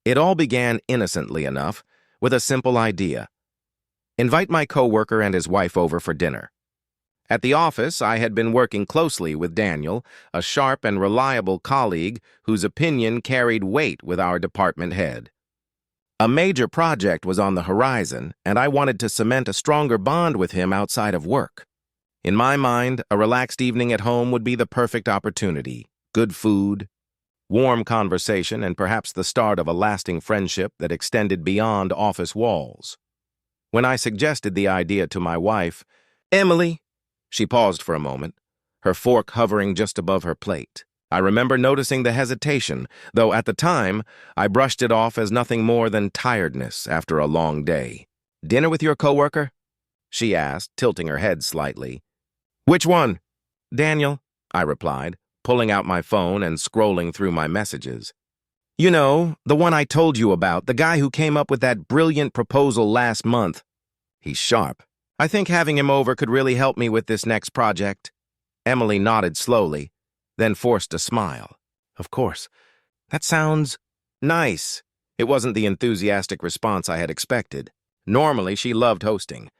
It all began innocently enough, with a simple idea. Invite my coworker and his wife over for dinner. At the office, I had been working closely with Daniel, a sharp and reliable colleague whose opinion carried weight with our department head. A major project was on the horizon, and I wanted to cement a stronger bond with him outside of work. In my mind, a relaxed evening at home would be the perfect opportunity. Good food, warm conversation, and perhaps the start of a lasting friendship that extended beyond office walls. When I suggested the idea to my wife, "Emily," she paused for a moment, her fork hovering just above her plate. I remember noticing the hesitation, though at the time, I brushed it off as nothing more than tiredness after a long day. "Dinner with your coworker?" she asked, tilting her head slightly. "Which one?" "Daniel," I replied, pulling out my phone and scrolling through my messages. "You know, the one I told you about, the guy who came up with that brilliant proposal last month. He's sharp. I think having him over could really help me with this next project." Emily nodded slowly, then forced a smile. "Of course. That sounds nice." It wasn't the enthusiastic response I had expected. Normally, she loved hosting.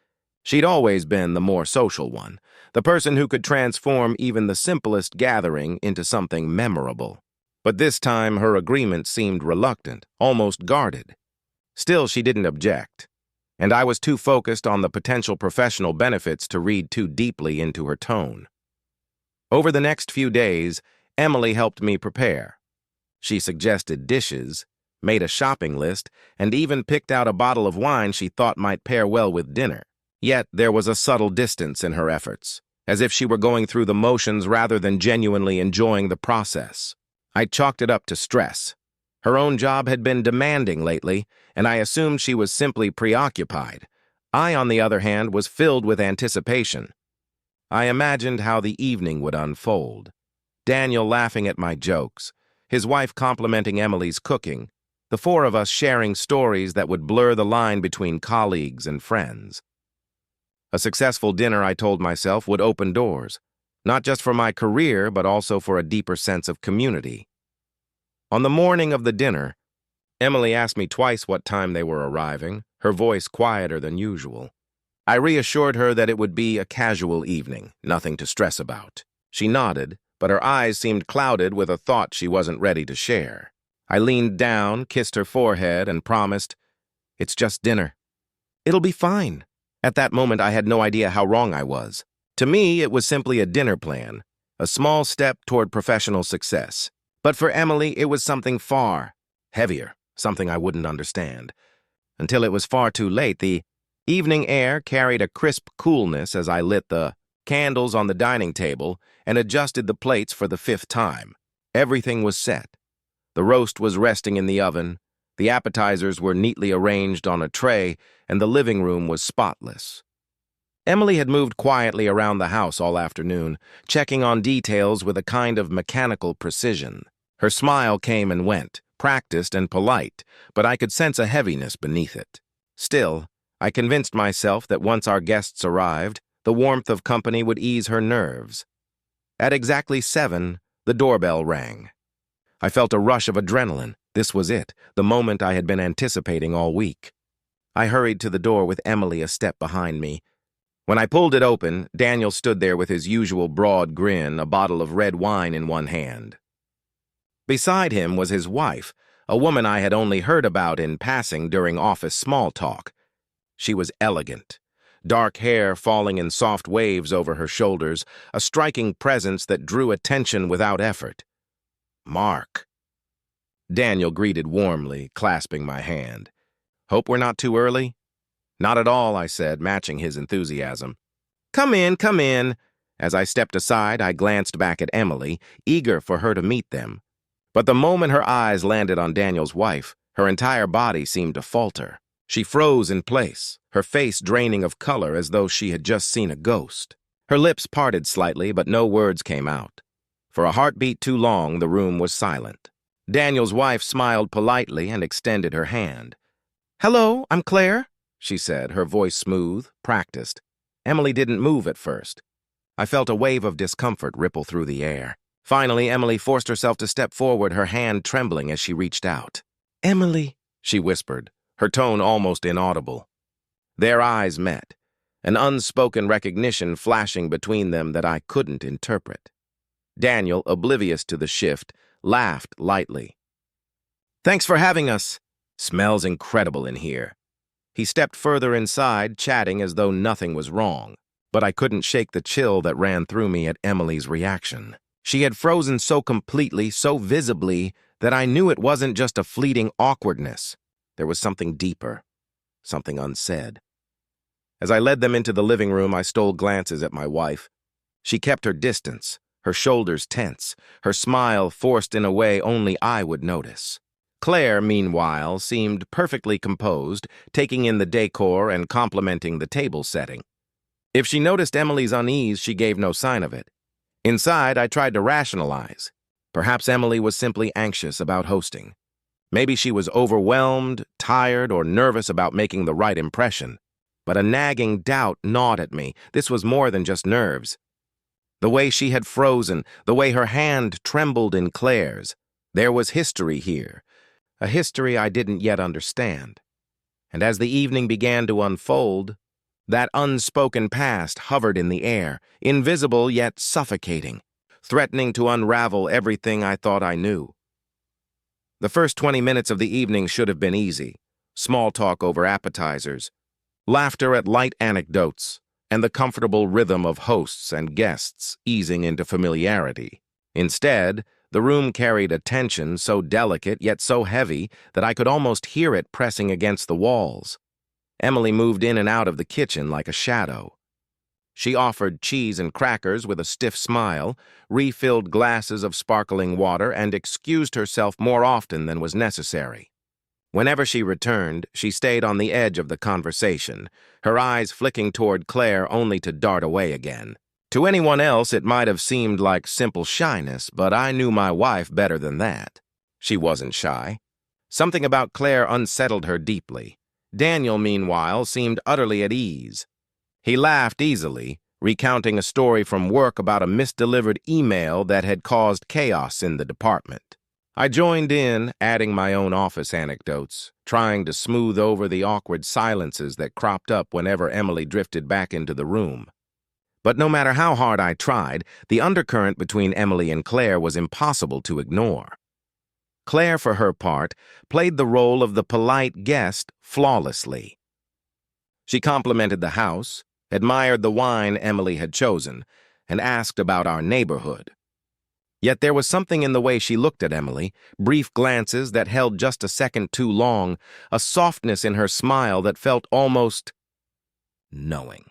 She'd always been the more social one, the person who could transform even the simplest gathering into something memorable. But this time, her agreement seemed reluctant, almost guarded. Still, she didn't object, and I was too focused on the potential professional benefits to read too deeply into her tone. Over the next few days, Emily helped me prepare. She suggested dishes, made a shopping list, and even picked out a bottle of wine she thought might pair well with dinner. Yet there was a subtle distance in her efforts, as if she were going through the motions rather than genuinely enjoying the process. I chalked it up to stress. Her own job had been demanding lately, and I assumed she was simply preoccupied. I, on the other hand, was filled with anticipation. I imagined how the evening would unfold. Daniel laughing at my jokes, his wife complimenting Emily's cooking, the four of us sharing stories that would blur the line between colleagues and friends. A successful dinner, I told myself, would open doors, not just for my career, but also for a deeper sense of community. On the morning of the dinner, Emily asked me twice what time they were arriving, her voice quieter than usual. I reassured her that it would be a casual evening, nothing to stress about. She nodded, but her eyes seemed clouded with a thought she wasn't ready to share. I leaned down, kissed her forehead, and promised, "It's just dinner. It'll be fine." At that moment, I had no idea how wrong I was. To me, it was simply a dinner plan, a small step toward professional success. But for Emily, it was something far heavier, something I wouldn't understand. Until it was far too late, the evening air carried a crisp coolness as I lit the candles on the dining table and adjusted the plates for the 5th time. Everything was set. The roast was resting in the oven, the appetizers were neatly arranged on a tray, and the living room was spotless. Emily had moved quietly around the house all afternoon, checking on details with a kind of mechanical precision. Her smile came and went, practiced and polite, but I could sense a heaviness beneath it. Still, I convinced myself that once our guests arrived, the warmth of company would ease her nerves. At exactly 7, the doorbell rang. I felt a rush of adrenaline. This was it, the moment I had been anticipating all week. I hurried to the door with Emily a step behind me. When I pulled it open, Daniel stood there with his usual broad grin, a bottle of red wine in one hand. Beside him was his wife, a woman I had only heard about in passing during office small talk. She was elegant, dark hair falling in soft waves over her shoulders, a striking presence that drew attention without effort. "Mark." Daniel greeted warmly, clasping my hand. "Hope we're not too early?" "Not at all," I said, matching his enthusiasm. Come in, come in." As I stepped aside, I glanced back at Emily, eager for her to meet them. But the moment her eyes landed on Daniel's wife, her entire body seemed to falter. She froze in place, her face draining of color as though she had just seen a ghost. Her lips parted slightly, but no words came out. For a heartbeat too long, the room was silent. Daniel's wife smiled politely and extended her hand. "Hello, I'm Claire," she said, her voice smooth, practiced. Emily didn't move at first. I felt a wave of discomfort ripple through the air. Finally, Emily forced herself to step forward, her hand trembling as she reached out. Emily, she whispered, her tone almost inaudible. Their eyes met, an unspoken recognition flashing between them that I couldn't interpret. Daniel, oblivious to the shift, laughed lightly. Thanks for having us. Smells incredible in here. He stepped further inside, chatting as though nothing was wrong, but I couldn't shake the chill that ran through me at Emily's reaction. She had frozen so completely, so visibly, that I knew it wasn't just a fleeting awkwardness. There was something deeper, something unsaid. As I led them into the living room, I stole glances at my wife. She kept her distance, her shoulders tense, her smile forced in a way only I would notice. Claire, meanwhile, seemed perfectly composed, taking in the decor and complimenting the table setting. If she noticed Emily's unease, she gave no sign of it. Inside, I tried to rationalize. Perhaps Emily was simply anxious about hosting. Maybe she was overwhelmed, tired, or nervous about making the right impression. But a nagging doubt gnawed at me. This was more than just nerves. The way she had frozen, the way her hand trembled in Claire's. There was history here, a history I didn't yet understand. And as the evening began to unfold, that unspoken past hovered in the air, invisible yet suffocating, threatening to unravel everything I thought I knew. The first 20 minutes of the evening should have been easy. Small talk over appetizers, laughter at light anecdotes, and the comfortable rhythm of hosts and guests easing into familiarity. Instead, the room carried a tension so delicate yet so heavy that I could almost hear it pressing against the walls. Emily moved in and out of the kitchen like a shadow. She offered cheese and crackers with a stiff smile, refilled glasses of sparkling water, and excused herself more often than was necessary. Whenever she returned, she stayed on the edge of the conversation, her eyes flicking toward Claire only to dart away again. To anyone else, it might have seemed like simple shyness, but I knew my wife better than that. She wasn't shy. Something about Claire unsettled her deeply. Daniel, meanwhile, seemed utterly at ease. He laughed easily, recounting a story from work about a misdelivered email that had caused chaos in the department. I joined in, adding my own office anecdotes, trying to smooth over the awkward silences that cropped up whenever Emily drifted back into the room. But no matter how hard I tried, the undercurrent between Emily and Claire was impossible to ignore. Claire, for her part, played the role of the polite guest flawlessly. She complimented the house, admired the wine Emily had chosen, and asked about our neighborhood. Yet there was something in the way she looked at Emily, brief glances that held just a second too long, a softness in her smile that felt almost knowing.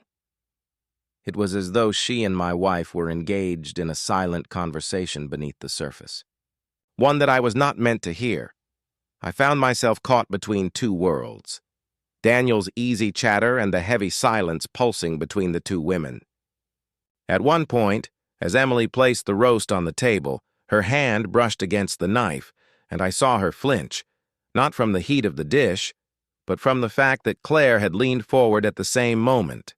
It was as though she and my wife were engaged in a silent conversation beneath the surface. One that I was not meant to hear. I found myself caught between two worlds. Daniel's easy chatter and the heavy silence pulsing between the two women. At one point, as Emily placed the roast on the table, her hand brushed against the knife, and I saw her flinch, not from the heat of the dish, but from the fact that Claire had leaned forward at the same moment.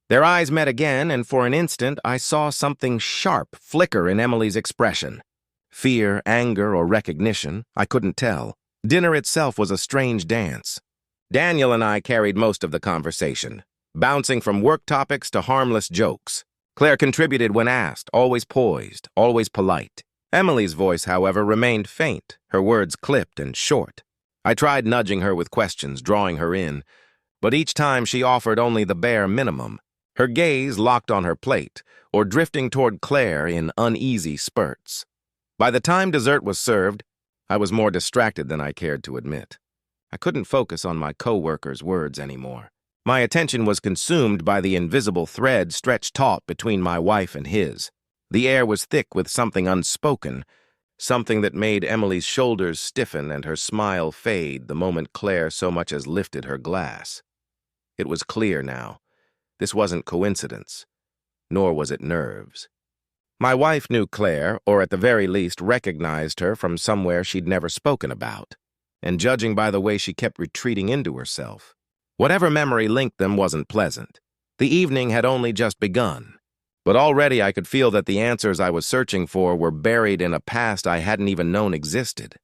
Their eyes met again, and for an instant I saw something sharp flicker in Emily's expression. Fear, anger, or recognition, I couldn't tell. Dinner itself was a strange dance. Daniel and I carried most of the conversation, bouncing from work topics to harmless jokes. Claire contributed when asked, always poised, always polite. Emily's voice, however, remained faint, her words clipped and short. I tried nudging her with questions, drawing her in, but each time she offered only the bare minimum. Her gaze locked on her plate, or drifting toward Claire in uneasy spurts. By the time dessert was served, I was more distracted than I cared to admit. I couldn't focus on my coworker's words anymore. My attention was consumed by the invisible thread stretched taut between my wife and his. The air was thick with something unspoken, something that made Emily's shoulders stiffen and her smile fade the moment Claire so much as lifted her glass. It was clear now. This wasn't coincidence, nor was it nerves. My wife knew Claire, or at the very least recognized her from somewhere she'd never spoken about, and judging by the way she kept retreating into herself, whatever memory linked them wasn't pleasant. The evening had only just begun, but already I could feel that the answers I was searching for were buried in a past I hadn't even known existed.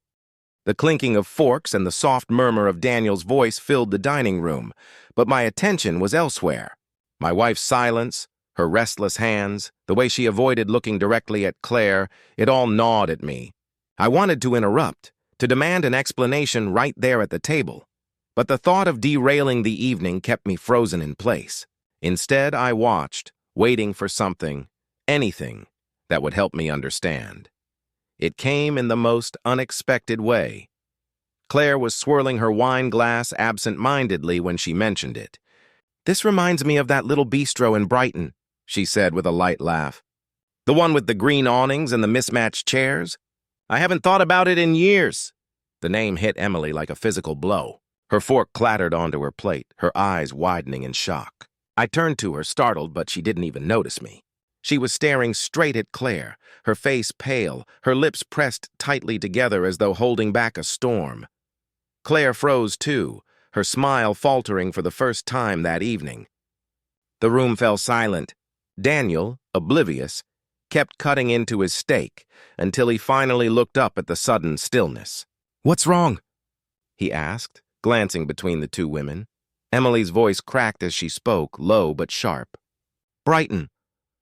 The clinking of forks and the soft murmur of Daniel's voice filled the dining room, but my attention was elsewhere. My wife's silence, her restless hands, the way she avoided looking directly at Claire, it all gnawed at me. I wanted to interrupt, to demand an explanation right there at the table, but the thought of derailing the evening kept me frozen in place. Instead, I watched, waiting for something, anything, that would help me understand. It came in the most unexpected way. Claire was swirling her wine glass absent-mindedly when she mentioned it. "This reminds me of that little bistro in Brighton," she said with a light laugh. "The one with the green awnings and the mismatched chairs? I haven't thought about it in years." The name hit Emily like a physical blow. Her fork clattered onto her plate, her eyes widening in shock. I turned to her, startled, but she didn't even notice me. She was staring straight at Claire, her face pale, her lips pressed tightly together as though holding back a storm. Claire froze too, her smile faltering for the first time that evening. The room fell silent. Daniel, oblivious, kept cutting into his steak until he finally looked up at the sudden stillness. "What's wrong?" he asked, glancing between the two women. Emily's voice cracked as she spoke, low but sharp. "Brighton."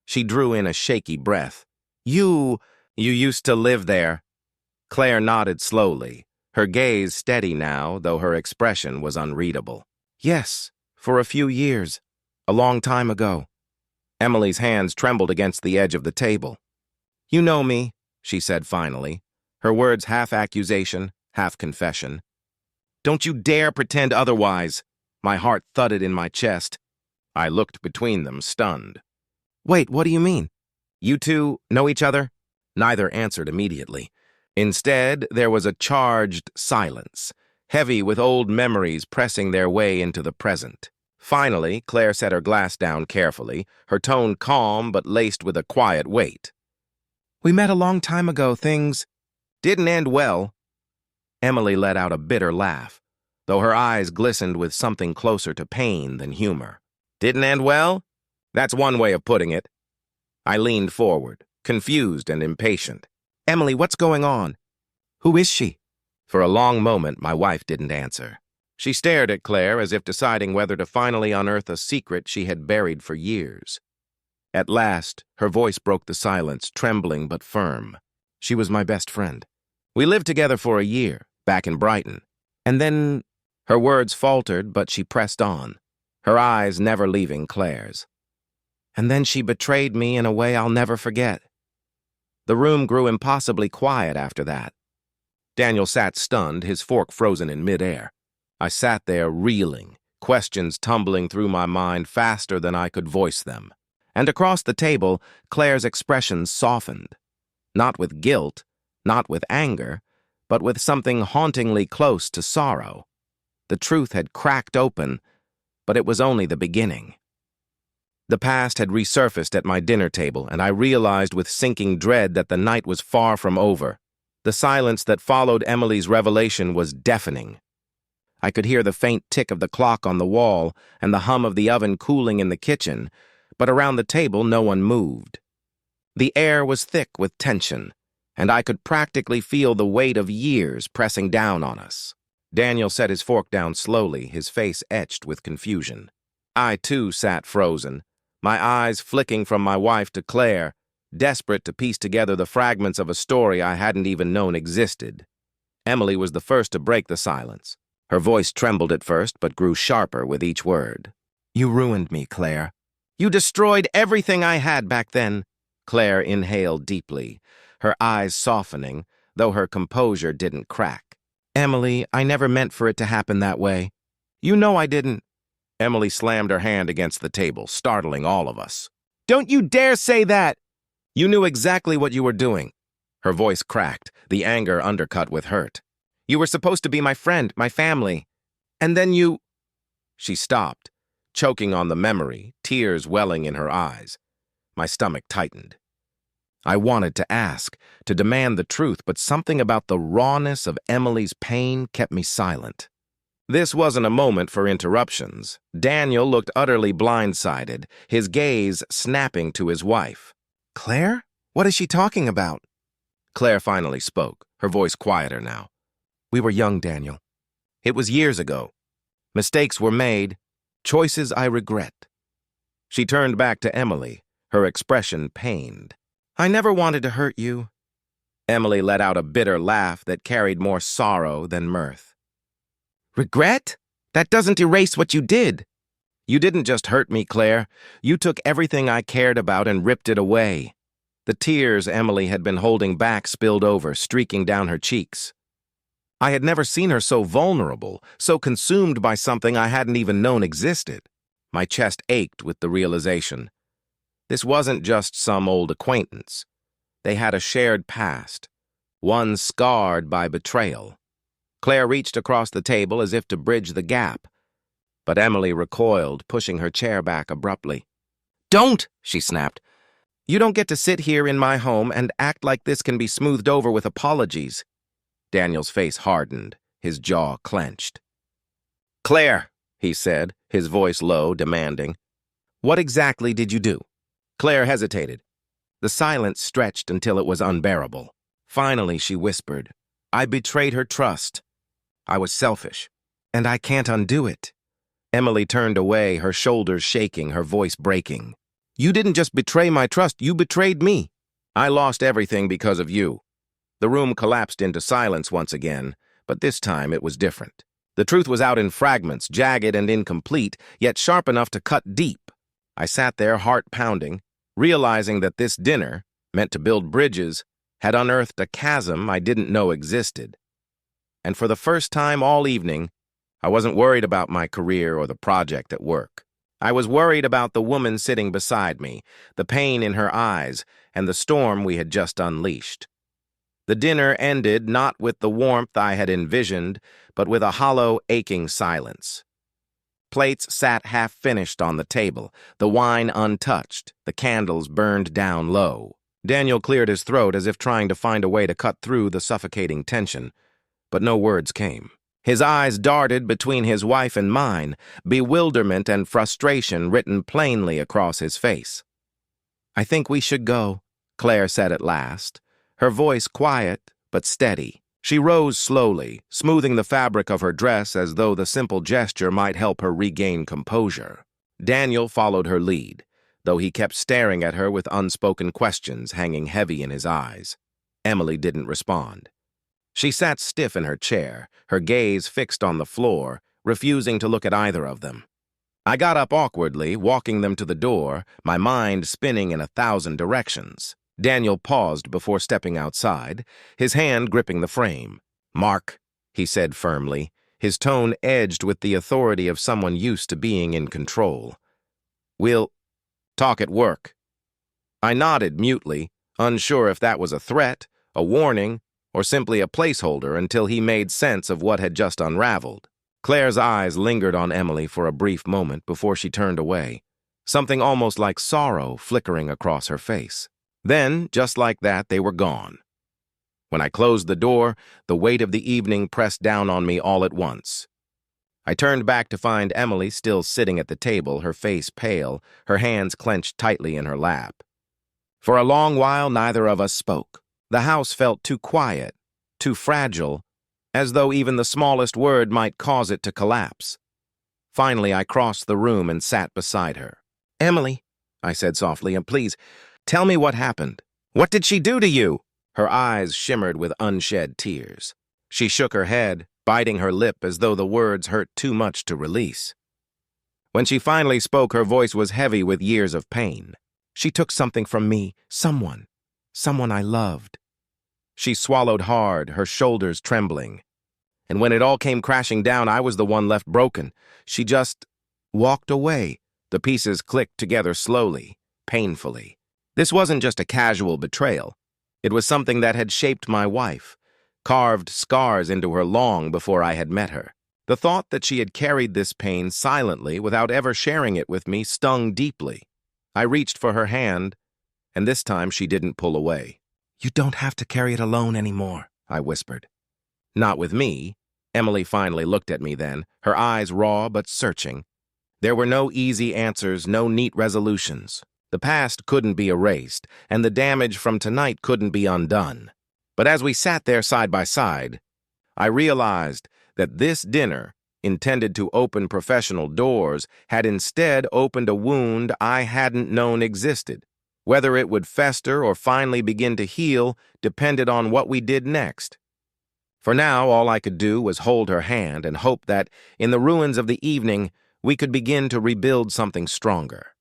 She drew in a shaky breath. You used to live there." Claire nodded slowly, her gaze steady now, though her expression was unreadable. "Yes, for a few years. A long time ago." Emily's hands trembled against the edge of the table. "You know me," she said finally, her words half accusation, half confession. "Don't you dare pretend otherwise." My heart thudded in my chest. I looked between them, stunned. "Wait, what do you mean? You two know each other?" Neither answered immediately. Instead, there was a charged silence, heavy with old memories pressing their way into the present. Finally, Claire set her glass down carefully, her tone calm but laced with a quiet weight. "We met a long time ago. Things didn't end well." Emily let out a bitter laugh, though her eyes glistened with something closer to pain than humor. "Didn't end well? That's one way of putting it." I leaned forward, confused and impatient. "Emily, what's going on? Who is she?" For a long moment, my wife didn't answer. She stared at Claire as if deciding whether to finally unearth a secret she had buried for years. At last, her voice broke the silence, trembling but firm. "She was my best friend. We lived together for a year, back in Brighton. And then—" Her words faltered, but she pressed on, her eyes never leaving Claire's. "And then she betrayed me in a way I'll never forget." The room grew impossibly quiet after that. Daniel sat stunned, his fork frozen in midair. I sat there reeling, questions tumbling through my mind faster than I could voice them. And across the table, Claire's expression softened. Not with guilt, not with anger, but with something hauntingly close to sorrow. The truth had cracked open, but it was only the beginning. The past had resurfaced at my dinner table, and I realized with sinking dread that the night was far from over. The silence that followed Emily's revelation was deafening. I could hear the faint tick of the clock on the wall and the hum of the oven cooling in the kitchen, but around the table no one moved. The air was thick with tension, and I could practically feel the weight of years pressing down on us. Daniel set his fork down slowly, his face etched with confusion. I, too, sat frozen, my eyes flicking from my wife to Claire, desperate to piece together the fragments of a story I hadn't even known existed. Emily was the first to break the silence. Her voice trembled at first, but grew sharper with each word. "You ruined me, Claire. You destroyed everything I had back then." Claire inhaled deeply, her eyes softening, though her composure didn't crack. "Emily, I never meant for it to happen that way. You know I didn't." Emily slammed her hand against the table, startling all of us. "Don't you dare say that! You knew exactly what you were doing." Her voice cracked, the anger undercut with hurt. "You were supposed to be my friend, my family. And then you—" She stopped, choking on the memory, tears welling in her eyes. My stomach tightened. I wanted to ask, to demand the truth, but something about the rawness of Emily's pain kept me silent. This wasn't a moment for interruptions. Daniel looked utterly blindsided, his gaze snapping to his wife. "Claire? What is she talking about?" Claire finally spoke, her voice quieter now. We were young, Daniel. It was years ago. Mistakes were made, choices I regret. She turned back to Emily, her expression pained. I never wanted to hurt you. Emily let out a bitter laugh that carried more sorrow than mirth. Regret? That doesn't erase what you did. You didn't just hurt me, Claire. You took everything I cared about and ripped it away. The tears Emily had been holding back spilled over, streaking down her cheeks. I had never seen her so vulnerable, so consumed by something I hadn't even known existed. My chest ached with the realization. This wasn't just some old acquaintance. They had a shared past, one scarred by betrayal. Claire reached across the table as if to bridge the gap, but Emily recoiled, pushing her chair back abruptly. Don't, she snapped. You don't get to sit here in my home and act like this can be smoothed over with apologies. Daniel's face hardened, his jaw clenched. Claire, he said, his voice low, demanding. What exactly did you do? Claire hesitated. The silence stretched until it was unbearable. Finally, she whispered, I betrayed her trust. I was selfish, and I can't undo it. Emily turned away, her shoulders shaking, her voice breaking. You didn't just betray my trust, you betrayed me. I lost everything because of you. The room collapsed into silence once again, but this time it was different. The truth was out in fragments, jagged and incomplete, yet sharp enough to cut deep. I sat there, heart pounding, realizing that this dinner, meant to build bridges, had unearthed a chasm I didn't know existed. And for the first time all evening, I wasn't worried about my career or the project at work. I was worried about the woman sitting beside me, the pain in her eyes, and the storm we had just unleashed. The dinner ended not with the warmth I had envisioned, but with a hollow, aching silence. Plates sat half-finished on the table, the wine untouched, the candles burned down low. Daniel cleared his throat as if trying to find a way to cut through the suffocating tension, but no words came. His eyes darted between his wife and mine, bewilderment and frustration written plainly across his face. I think we should go, Claire said at last, her voice quiet but steady. She rose slowly, smoothing the fabric of her dress as though the simple gesture might help her regain composure. Daniel followed her lead, though he kept staring at her with unspoken questions hanging heavy in his eyes. Emily didn't respond. She sat stiff in her chair, her gaze fixed on the floor, refusing to look at either of them. I got up awkwardly, walking them to the door, my mind spinning in 1,000 directions. Daniel paused before stepping outside, his hand gripping the frame. Mark, he said firmly, his tone edged with the authority of someone used to being in control. We'll talk at work. I nodded mutely, unsure if that was a threat, a warning, or simply a placeholder until he made sense of what had just unraveled. Claire's eyes lingered on Emily for a brief moment before she turned away, something almost like sorrow flickering across her face. Then, just like that, they were gone. When I closed the door, the weight of the evening pressed down on me all at once. I turned back to find Emily still sitting at the table, her face pale, her hands clenched tightly in her lap. For a long while, neither of us spoke. The house felt too quiet, too fragile, as though even the smallest word might cause it to collapse. Finally, I crossed the room and sat beside her. Emily, I said softly, and please, tell me what happened. What did she do to you? Her eyes shimmered with unshed tears. She shook her head, biting her lip as though the words hurt too much to release. When she finally spoke, her voice was heavy with years of pain. She took something from me, someone I loved. She swallowed hard, her shoulders trembling. And when it all came crashing down, I was the one left broken. She just walked away. The pieces clicked together slowly, painfully. This wasn't just a casual betrayal. It was something that had shaped my wife, carved scars into her long before I had met her. The thought that she had carried this pain silently without ever sharing it with me stung deeply. I reached for her hand, and this time she didn't pull away. You don't have to carry it alone anymore, I whispered. Not with me. Emily finally looked at me then, her eyes raw but searching. There were no easy answers, no neat resolutions. The past couldn't be erased, and the damage from tonight couldn't be undone. But as we sat there side by side, I realized that this dinner, intended to open professional doors, had instead opened a wound I hadn't known existed. Whether it would fester or finally begin to heal depended on what we did next. For now, all I could do was hold her hand and hope that, in the ruins of the evening, we could begin to rebuild something stronger.